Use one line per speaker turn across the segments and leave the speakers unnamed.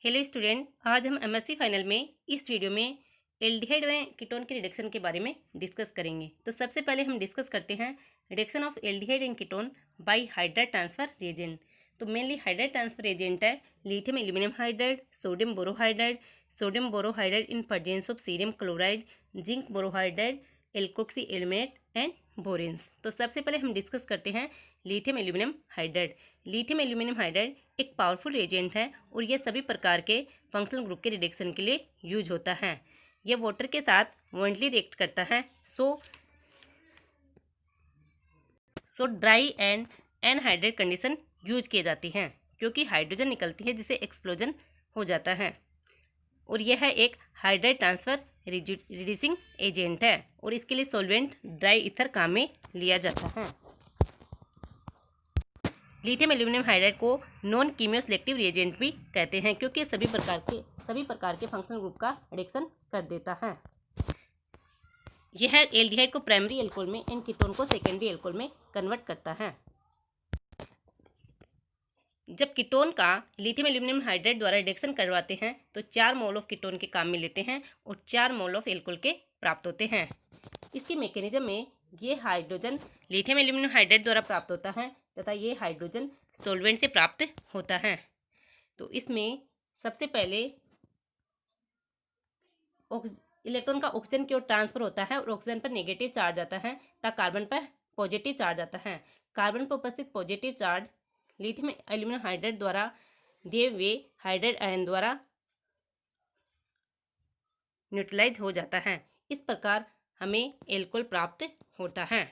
Hello student, आज हम MSc final में इस वीडियो में एल्डिहाइड में कीटोन के रिडक्शन के बारे में डिस्कस करेंगे। तो सबसे पहले हम डिस्कस करते हैं reduction of aldehyde in ketone by hydride transfer reagent. तो मेनली हाइड्राइड ट्रांसफर एजेंट है lithium aluminium hydride, sodium borohydride in presence of cerium chloride, zinc borohydride, alkoxy aluminate and boranes. तो सबसे पहले हम डिस्कस करते हैं lithium aluminium hydride. Lithium aluminium hydride एक powerful agent है और यह सभी प्रकार के फंक्शनल ग्रुप के रिडक्शन के लिए यूज होता है। यह वाटर के साथ वॉन्टली रिएक्ट करता है। सो dry and anhydride condition use की जाती हैं क्योंकि हाइड्रोजन निकलती है जिसे एक्सप्लोजन हो जाता है। और यह है एक हाइड्राइड ट्रांसफर रिड्यूसिंग एजेंट है और इसके लिए सॉल्वेंट ड्राई ईथर काम में लिया जाता है। लिथियम एल्यूमिनियम हाइड्राइड को नॉन कीमियोसेलेक्टिव रिएजेंट भी कहते हैं क्योंकि सभी प्रकार के फंक्शनल ग्रुप का रिडक्शन कर देता है। यह एल्डिहाइड को प्राइमरी एल्कोहल में एंड कीटोन को सेकेंडरी एल्कोहल में कन्वर्ट करता है। जब कीटोन का लिथियम एल्यूमिनियम हाइड्राइड द्वारा रिडक्शन करवाते हैं तो 4 मोल ऑफ कीटोन के काम में लेते हैं और 4 मोल ऑफ एल्कोहल के प्राप्त होते हैं। इसकी मैकेनिज्म में ये हाइड्रोजन लिथियम एल्यूमिनियम हाइड्राइड द्वारा प्राप्त होता है तथा ये हाइड्रोजन सॉल्वेंट से प्राप्त होता है। तो इसमें सबसे पहले इलेक्ट्रॉन का ऑक्सीजन की ओर ट्रांसफर होता है और ऑक्सीजन पर नेगेटिव चार्ज आता है तथा कार्बन पर पॉजिटिव चार्ज आता है। कार्बन पर उपस्थित positive charge lithium aluminium hydride द्वारा दिए हुए हाइड्राइड आयन द्वारा न्यूट्रलाइज हो जाता है। इस प्रकार हमें एल्कोहल प्राप्त होता है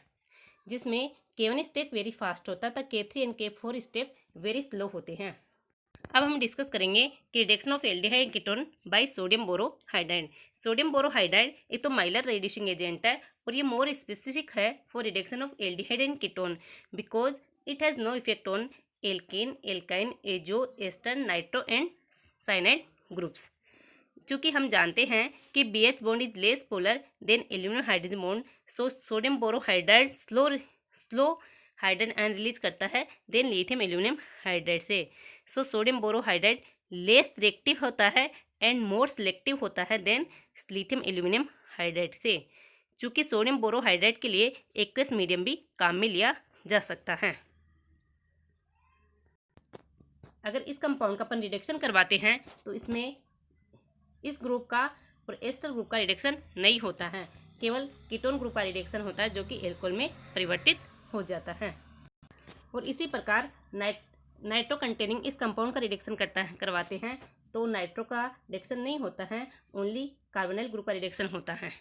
जिसमें K1 स्टेप वेरी फास्ट होता है तथा K3 and K4 step very slow होते हैं। अब हम डिस्कस करेंगे कि reduction of aldehyde ketone by sodium borohydride. Sodium borohydride एक तो माइलर रिड्यूसिंग एजेंट है और ये मोर स्पेसिफिक है for reduction of aldehyde and ketone because it has no effect on alkane, alkyne, azo, ester, nitro and cyanide groups. चूँकि हम जानते हैं कि BH bond is less polar than aluminium hydrogen bond, so sodium borohydride slow hydrogen ion release करता है than lithium aluminium hydride से। सो sodium borohydride less reactive होता है एंड मोर सिलेक्टिव होता है देन लिथियम एल्यूमिनियम हाइड्राइड से। चूँकि sodium borohydride के लिए एक्वस मीडियम भी काम में लिया जा सकता है। अगर इस कंपाउंड का अपन रिडक्शन करवाते हैं तो इसमें इस ग्रुप का और एस्टर ग्रुप का रिडक्शन नहीं होता है, केवल कीटोन ग्रुप का रिडक्शन होता है जो कि एल्कोहल में परिवर्तित हो जाता है। और इसी प्रकार नाइट्रो कंटेनिंग इस कंपाउंड का रिडक्शन करवाते हैं तो नाइट्रो का रिडक्शन नहीं होता है, ओनली कार्बोनिल ग्रुप का रिडक्शन होता है।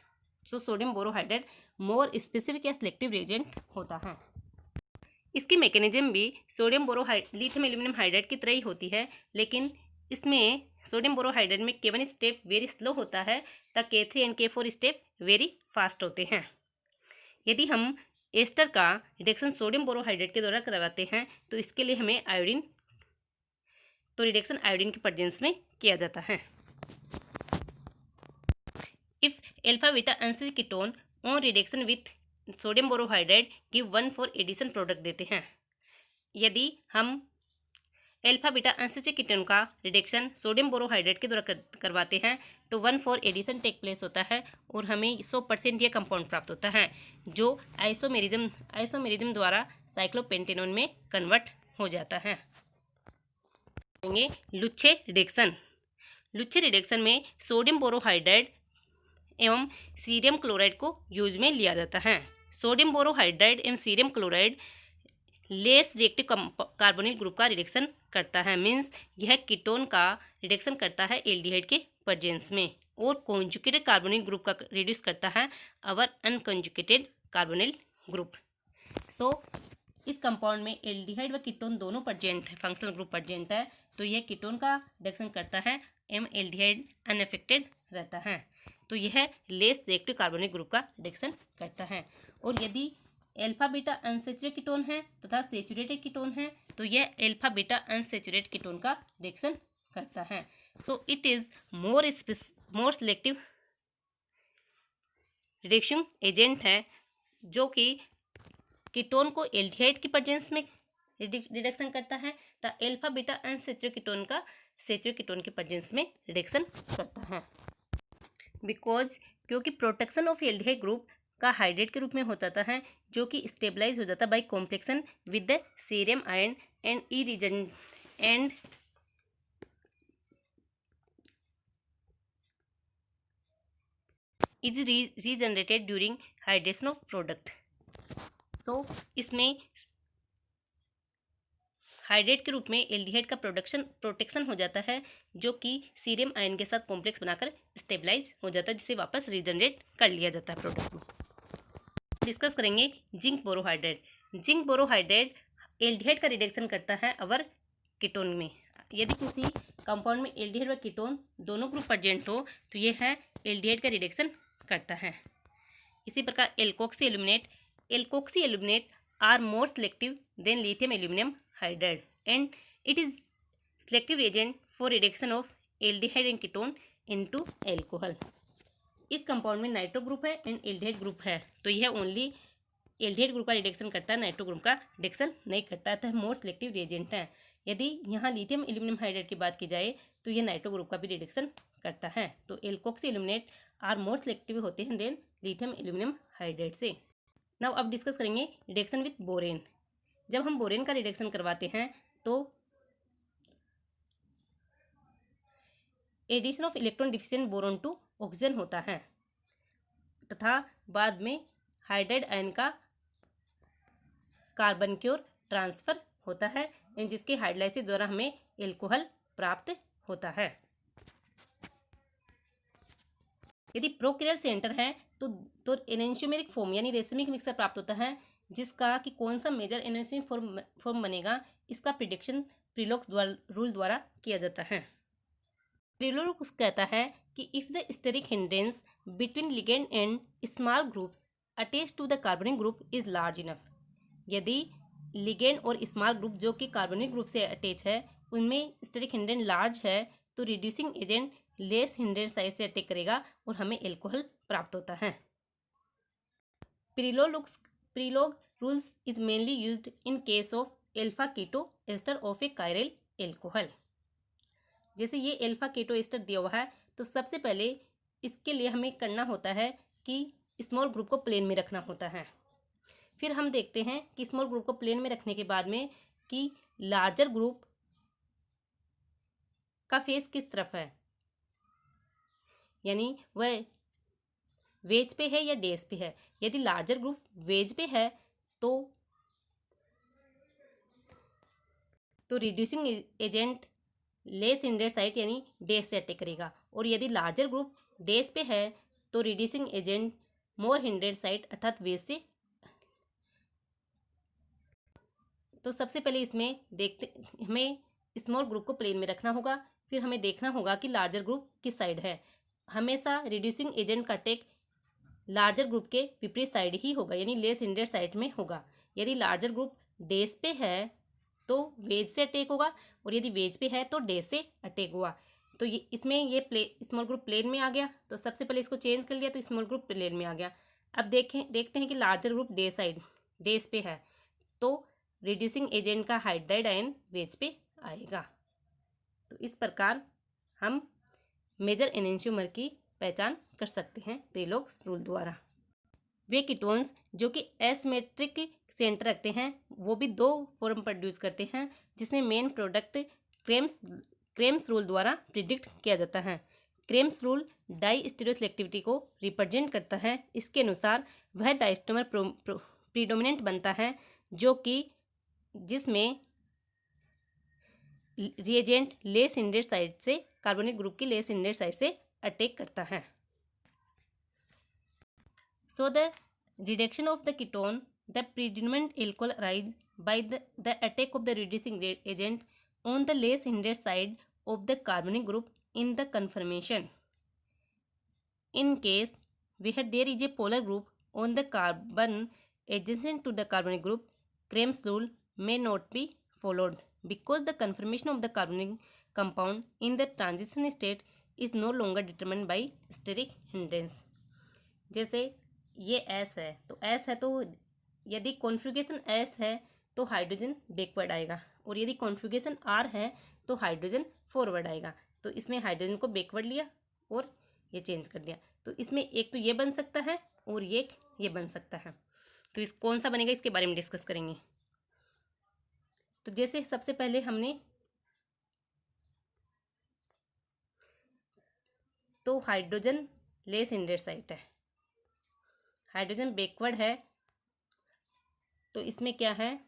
सो सोडियम बोरोहाइड्राइड मोर स्पेसिफिक या सिलेक्टिव रिएजेंट होता है। इसकी मैकेनिज्म भी सोडियम लिथियम एल्यूमिनियम हाइड्राइड की तरह ही होती है, लेकिन इसमें सोडियम बोरोहाइड्राइड में K1 स्टेप वेरी स्लो होता है तथा K3 and K4 step very fast होते हैं। यदि हम एस्टर का रिडक्शन सोडियम बोरोहाइड्राइड के द्वारा करवाते हैं तो इसके लिए हमें रिडक्शन आयोडीन के प्रेजेंस में किया जाता है। इफ एल्फा बीटा अनस्विच ketone on reduction with sodium borohydride give 1,4 addition product देते हैं। यदि हम एल्फा बीटा अनस्विच कीटोन का रिडक्शन सोडियम बोरोहाइड्राइड के द्वारा करवाते हैं तो 1,4 एडिशन टेक प्लेस होता है और हमें 100% यह कंपाउंड प्राप्त होता है जो आइसोमेरिज्म द्वारा साइक्लोपेंटेनोन में कन्वर्ट हो जाता है। लुच्छे रिडक्शन में सोडियम बोरोहाइड्राइड एवं सीरियम क्लोराइड को यूज में लिया जाता है। सोडियम बोरोहाइड्राइड एवं cerium chloride less reactive carbonyl group का रिडक्शन करता है, मीन्स यह कीटोन का रिडक्शन करता है एल्डिहाइड के प्रेजेंस में और कॉन्जुगेटेड कार्बोनिल ग्रुप का रिड्यूस करता है अवर अनकॉन्जुगेटेड कार्बोनिल ग्रुप। सो इस कंपाउंड में एल्डिहाइड व कीटोन दोनों प्रेजेंट है, फंक्शनल ग्रुप प्रेजेंट है, तो यह कीटोन का रिडक्शन करता है एवं एल्डिहाइड अनअफेक्टेड रहता है। तो यह लेस रिएक्टिव कार्बोनिल ग्रुप का रिडक्शन करता है। और यदि एल्फा बीटा अनसेचुरेटेड कीटोन है तथा सेचुरेटेड कीटोन है तो यह एल्फा बीटा अनसेचुरेटेड कीटोन का रिडक्शन करता है। So it is more selective reduction agent है जो कि कीटोन को एल्डिहाइड की प्रेजेंस में रिडक्शन करता है the alpha beta unsaturated ketone का सैचुरेटेड कीटोन के प्रेजेंस में रिडक्शन करता है। बिकॉज क्योंकि प्रोटेक्शन ऑफ एल्डिहाइड ग्रुप का हाइड्रेट के रूप में होता है, जो कि स्टेबलाइज हो जाता है by complexation with the cerium ion and is regenerated during hydration of product. तो इसमें हाइड्रेट के रूप में एल्डिहाइड का प्रोटेक्शन हो जाता है, जो कि सीरियम आयन के साथ कॉम्प्लेक्स बनाकर स्टेबलाइज हो जाता है, जिसे वापस रीजनरेट कर लिया जाता है प्रोडक्ट में। डिस्कस करेंगे zinc borohydrate. Zinc borohydrate aldehyde का रिडक्शन करता है अवर कीटोन में। यदि किसी कंपाउंड में एल्डिहाइड व कीटोन दोनों ग्रुप प्रेजेंट हो तो ये है एल्डिहाइड का रिडक्शन करता है। इसी प्रकार alkoxy aluminate are more selective than lithium aluminium hydride and it is selective agent for reduction of aldehyde and ketone into alcohol. इस कंपाउंड में नाइट्रो ग्रुप है एंड एल्डिहाइड ग्रुप है, तो यह ओनली एल्डिहाइड ग्रुप का reduction करता है, nitro group का रिडक्शन नहीं करता है, मोर सेलेक्टिव एजेंट है। यदि यहाँ लिथियम एल्यूमिनियम हाइड्राइड की बात की जाए तो यह नाइट्रो ग्रुप का भी रिडक्शन करता है। तो alkoxy aluminate are more selective होते हैं देन लिथियम एल्यूमिनियम हाइड्राइड से। नाउ अब डिस्कस करेंगे रिडक्शन विथ बोरेन। जब हम बोरेन का रिडक्शन करवाते हैं तो addition of electron deficient boron to oxygen होता है तथा बाद में हाइड्राइड आयन का कार्बन की ओर ट्रांसफर होता है, जिसके हाइड्रोलाइसिस द्वारा हमें एल्कोहल प्राप्त होता है। यदि प्रोकैरियल सेंटर है तो एनेंशियोमेरिक फॉर्म यानी रेशमिक मिक्सर प्राप्त होता है, जिसका कि कौन सा मेजर एनेंशियोमेरिक फॉर्म बनेगा, इसका प्रिडिक्शन प्रिलोक्स रूल द्वारा किया जाता है। प्रिलोक्स कहता है कि if the steric hindrance between ligand and small groups attach to the carbonic group is large enough. यदि लिगेंड और स्मॉल ग्रुप जो कि कार्बोनिक ग्रुप से अटैच है उनमें स्टेरिक हिंड्रेंस लार्ज है तो reducing agent less hindrance size से अटैक करेगा और हमें एल्कोहल प्राप्त होता है। Prelog rules is mainly used in case of alpha keto ester of a chiral alcohol. जैसे ये एल्फा कीटो एस्टर दिया हुआ है तो सबसे पहले इसके लिए हमें करना होता है कि स्मॉल ग्रुप को प्लेन में रखना होता है। फिर हम देखते हैं कि स्मॉल ग्रुप को प्लेन में रखने के बाद में कि लार्जर ग्रुप का फेस किस तरफ है, यानी वह वेज पे है या डेज पे है। यदि लार्जर ग्रुप वेज पे है तो reducing agent less hindrance site यानी डेज से अटैक करेगा, और यदि लार्जर ग्रुप डेज पे है तो रिड्यूसिंग एजेंट मोर हिंड्रेंस साइट अर्थात वेज से। तो सबसे पहले इसमें देखते हमें स्मॉल ग्रुप को प्लेन में रखना होगा, फिर हमें देखना होगा कि लार्जर ग्रुप किस साइड है। हमेशा रिड्यूसिंग एजेंट का अटैक लार्जर ग्रुप के विपरीत साइड ही होगा, यानी लेस हिंड्रेंस साइड में होगा। यदि लार्जर ग्रुप डेज पे है तो वेज से अटैक होगा, और यदि वेज पे है तो डेज से अटैक हुआ। तो ये स्मॉल ग्रुप प्लेन में आ गया, तो सबसे पहले इसको चेंज कर लिया तो स्मॉल ग्रुप प्लेन में आ गया। अब देखते हैं कि लार्जर ग्रुप डेज पे है तो रिड्यूसिंग एजेंट का हाइड्राइड आयन वेज पे आएगा। तो इस प्रकार हम मेजर एनेंशियोमर की पहचान कर सकते हैं प्रिलोक्स रूल द्वारा। वे कीटोन्स जो कि एसिमेट्रिक सेंटर रखते हैं वो भी दो फॉर्म प्रोड्यूस करते हैं, जिसमें मेन प्रोडक्ट क्रेम्स रूल द्वारा प्रिडिक्ट किया जाता है। क्रेम्स रूल डाई स्टीरियोसेलेक्टिविटी को रिप्रेजेंट करता है। इसके अनुसार वह डाइस्टोमर प्रीडोमिनेंट बनता है जो कि जिसमें रिएजेंट लेस हिंड्रेंस साइड से कार्बोनिक ग्रुप की लेस हिंड्रेंस साइड से अटैक करता है। So the reduction of the ketone, the predominant alcohol arise by the attack of the reducing agent on the less hindered side of the carbonic group in the conformation. In case where there is a polar group on the carbon adjacent to the carbonic group, Crame's rule may not be followed because the conformation of the carbonic compound in the transition state is no longer determined by steric hindrance. जैसे ये S है तो S है तो यदि configuration S है तो hydrogen backward आएगा, और यदि कॉन्फ़िगरेशन R है तो हाइड्रोजन फॉरवर्ड आएगा। तो इसमें हाइड्रोजन को बैकवर्ड लिया और ये चेंज कर दिया। तो इसमें एक तो ये बन सकता है और एक ये बन सकता है। तो इस कौन सा बनेगा इसके बारे में डिस्कस करेंगे। तो जैसे सबसे पहले हमने तो हाइड्रोजन लेस इंडेड साइट है, हाइड्रोजन बैकवर्ड है, तो इसमें क्या है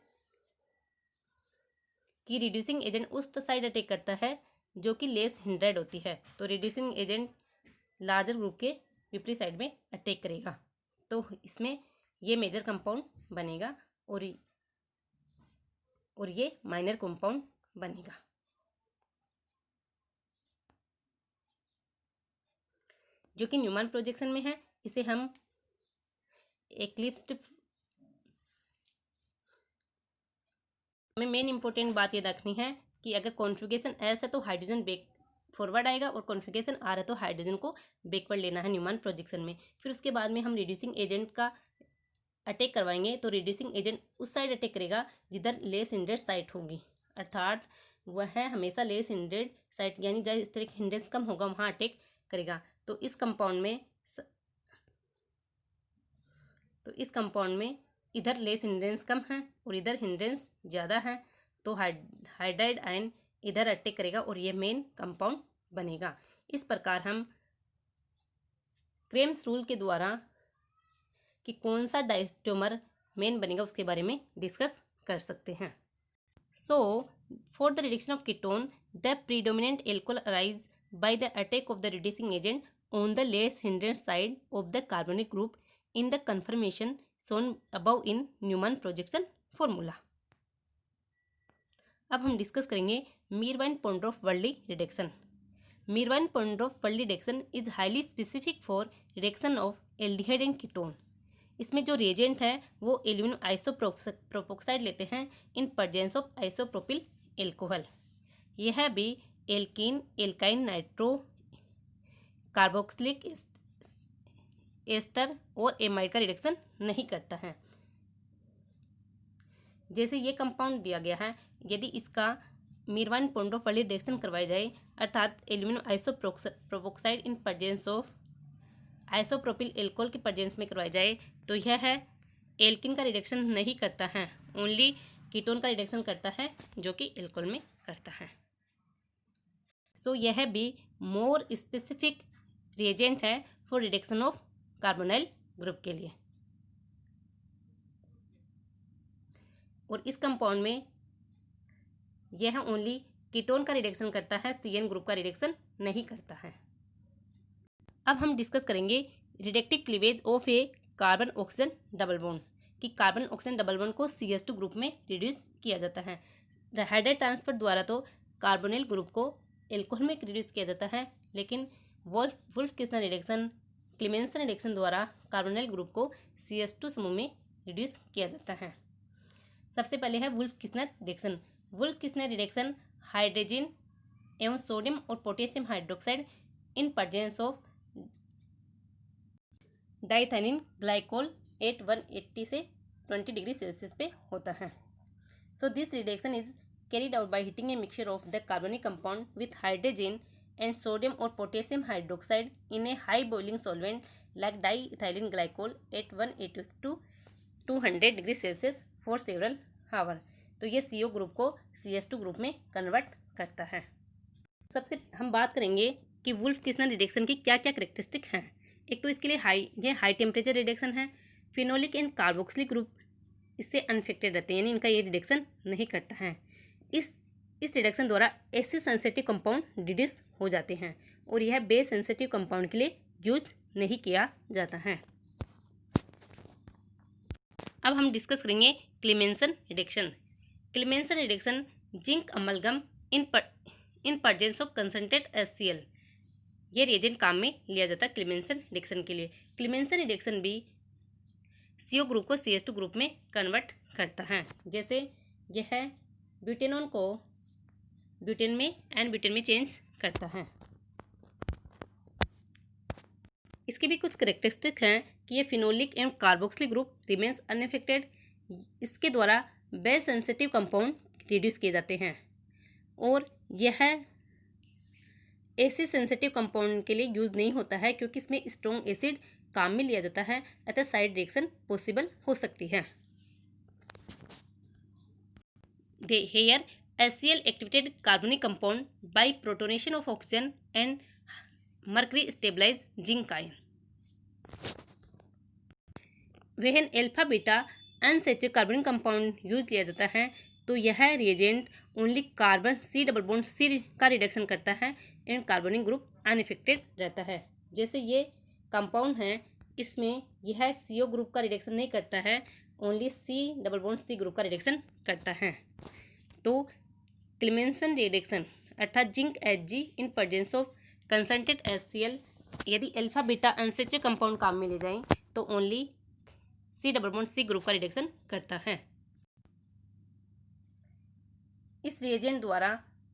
कि रिड्यूसिंग एजेंट उस साइड अटैक करता है जो कि लेस हिंड्रेड होती है। तो रिड्यूसिंग एजेंट लार्जर ग्रुप के विपरीत साइड में अटैक करेगा। तो इसमें ये मेजर कंपाउंड बनेगा और ये माइनर कंपाउंड बनेगा। जो कि न्यूमैन प्रोजेक्शन में है, इसे हम एक्लिप्स्ड। हमें मेन इंपॉर्टेंट बात ये रखनी है कि अगर कॉन्फ़िगरेशन एस है तो हाइड्रोजन बैक फॉरवर्ड आएगा और कॉन्फ़िगरेशन आर है तो हाइड्रोजन को बैकवर्ड लेना है न्यूमैन प्रोजेक्शन में। फिर उसके बाद में हम रिड्यूसिंग एजेंट का अटैक करवाएंगे। तो रिड्यूसिंग एजेंट उस साइड अटैक करेगा जिधर लेस हिंड्रेड साइट होगी, अर्थात वह हमेशा लेस हिंड्रेड साइट यानी जहाँ इस तरह की हिंड्रेंस कम होगा वहाँ अटैक करेगा। तो इस कंपाउंड में इधर लेस हिंड्रेंस कम है और इधर हिंड्रेंस ज़्यादा है। तो हाइड्राइड आयन इधर अटैक करेगा और ये मेन कंपाउंड बनेगा। इस प्रकार हम क्रेम्स रूल के द्वारा कि कौन सा डायस्टोमर मेन बनेगा उसके बारे में डिस्कस कर सकते हैं। So for the reduction of ketone the predominant alcohol arise by the attack of the reducing agent on the less hindrance side of the carbonic group in the conformation shown above in Newman projection formula. अब हम discuss करेंगे Meerwein Ponndorf Verley reduction. Meerwein Ponndorf Verley reduction is highly specific for reduction of aldehyde and ketone. इसमें जो reagent है वो aluminium isopropoxide लेते हैं in presence of isopropyl alcohol. यह भी alkene, alkyne, nitro, carboxylic ester और एमाइड का रिडक्शन नहीं करता है। जैसे ये कंपाउंड दिया गया है, यदि इसका मीरवाइन-पोंडोर्फ-वर्ली रिडक्शन करवाई जाए अर्थात aluminium आइसोप्रोपोक्साइड in presence of isopropyl alcohol के प्रेजेंस में करवाई जाए तो यह है एल्किन का रिडक्शन नहीं करता है, ओनली कीटोन का रिडक्शन करता है जो कि एल्कोहल में करता है। सो यह भी मोर स्पेसिफिक रिएजेंट है for reduction of carbonyl group के लिए। और इस कंपाउंड में यह ओनली कीटोन का रिडक्शन करता है, CN ग्रुप का रिडक्शन नहीं करता है। अब हम डिस्कस करेंगे reductive cleavage of A carbon oxygen double bond कि कार्बन ऑक्सीजन डबल बॉन्ड को CH2 ग्रुप में रिड्यूस किया जाता है। हाइड्राइड ट्रांसफर द्वारा तो कार्बोनिल ग्रुप को एल्कोहल में रिड्यूस किया जाता है, लेकिन वुल्फ-किस्नर रिडक्शन, क्लीमेंसन रिडक्शन द्वारा कार्बोनिल ग्रुप को CH2 समूह में रिड्यूस किया जाता है। सबसे पहले है Wolff Kishner reduction. Wolff Kishner reduction hydrogen एवं सोडियम और potassium hydroxide in presence of diethylene glycol at 180 से 20 डिग्री सेल्सियस पे होता है। So this reduction is carried out by heating a mixture of the carbonic compound with hydrogen and sodium or potassium hydroxide in a high boiling solvent like diethylene glycol at 180 to 200 degree Celsius for several hour. तो ये CO group को CH2 group में convert करता है। सबसे हम बात करेंगे कि वुल्फ-किस्नर रिडक्शन की क्या क्या करेक्टरिस्टिक हैं। एक तो इसके लिए हाई टेम्परेचर रिडक्शन है। फिनोलिक एंड कार्बोक्सिलिक ग्रुप इससे अनफेक्टेड रहते हैं, यानी इनका ये रिडक्शन नहीं करता है। इस रिडक्शन द्वारा एसिड सेंसिटिव कंपाउंड रिड्यूस हो जाते हैं और यह बेस सेंसिटिव कंपाउंड के लिए यूज नहीं किया जाता है। अब हम डिस्कस करेंगे Clemmensen reduction. Clemmensen reduction zinc amalgam in presence of concentrate HCl, ये रिएजेंट काम में लिया जाता है क्लीमेंसन रिडक्शन के लिए। क्लीमेंसन रिडक्शन भी CO ग्रुप को CH2 ग्रुप में कन्वर्ट करता है। जैसे यह ब्यूटेनॉन को ब्यूटेन में एन ब्यूटेन में चेंज करता है। इसके भी कुछ करेक्टरिस्टिक हैं कि ये phenolic and carboxylic group remains unaffected. इसके द्वारा बेस सेंसिटिव कंपाउंड रिड्यूस किए जाते हैं। और यह एसिड सेंसिटिव कंपाउंड के लिए यूज नहीं होता है क्योंकि इसमें स्ट्रॉन्ग एसिड काम में लिया जाता है, अतः साइड रिएक्शन पॉसिबल हो सकती है। Here HCl activated carbonic compound by protonation of oxygen and mercury stabilize zinc ion. When alpha beta unsaturated carbonic compound use किया जाता है तो यह reagent only carbon C double bond C का reduction करता है एंड कार्बोनिक ग्रुप अनइफेक्टेड रहता है। जैसे ये कंपाउंड है, इसमें यह CO ग्रुप का रिडक्शन नहीं करता है, only C double bond C group का रिडक्शन करता है। तो क्लेमेंसन रिडक्शन अर्थात zinc Hg in presence of concentrated HCl, यदि अल्फा बीटा अनसैचुरेटेड कंपाउंड काम में ले जाएं तो only C double bond C group का रिडक्शन करता है। इस रिएजेंट द्वारा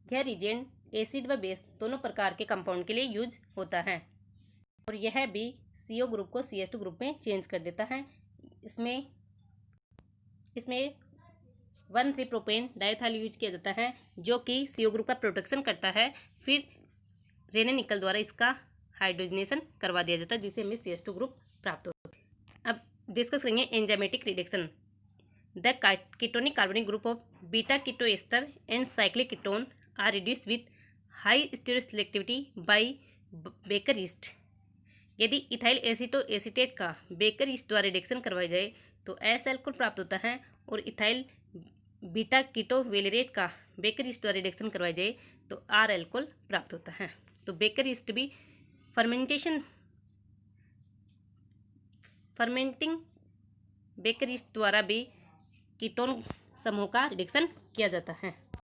यह रिएजेंट एसिड व बेस दोनों प्रकार के कंपाउंड के लिए यूज होता है और यह भी CO ग्रुप को CH2 ग्रुप में चेंज कर देता है। इसमें 1,3-प्रोपेन डाइथाइल यूज किया जाता है जो कि CO ग्रुप का प्रोटेक्शन करता है। फिर रेने निकल द्वारा इसका हाइड्रोजनेशन करवा दिया जाता है जिससे हमें CH2 ग्रुप प्राप्त होता है। अब डिस्कस करेंगे enzymatic reduction. The ketonic carbonic group of beta keto ester and cyclic ketone are reduced with high stereoselectivity by baker yeast. यदि इथाइल एसिटो एसीटेट का बेकर यीस्ट द्वारा रिडक्शन करवाई जाए तो एस एल्कोहल प्राप्त होता है और इथाइल बीटा कीटो वेलेरेट का बेकर यीस्ट द्वारा रिडक्शन करवाई जाए तो आर एल्कोहल प्राप्त होता है। तो बेकर यीस्ट भी फर्मेंटिंग बेकर यीस्ट द्वारा भी कीटोन समूह का रिडक्शन किया जाता है।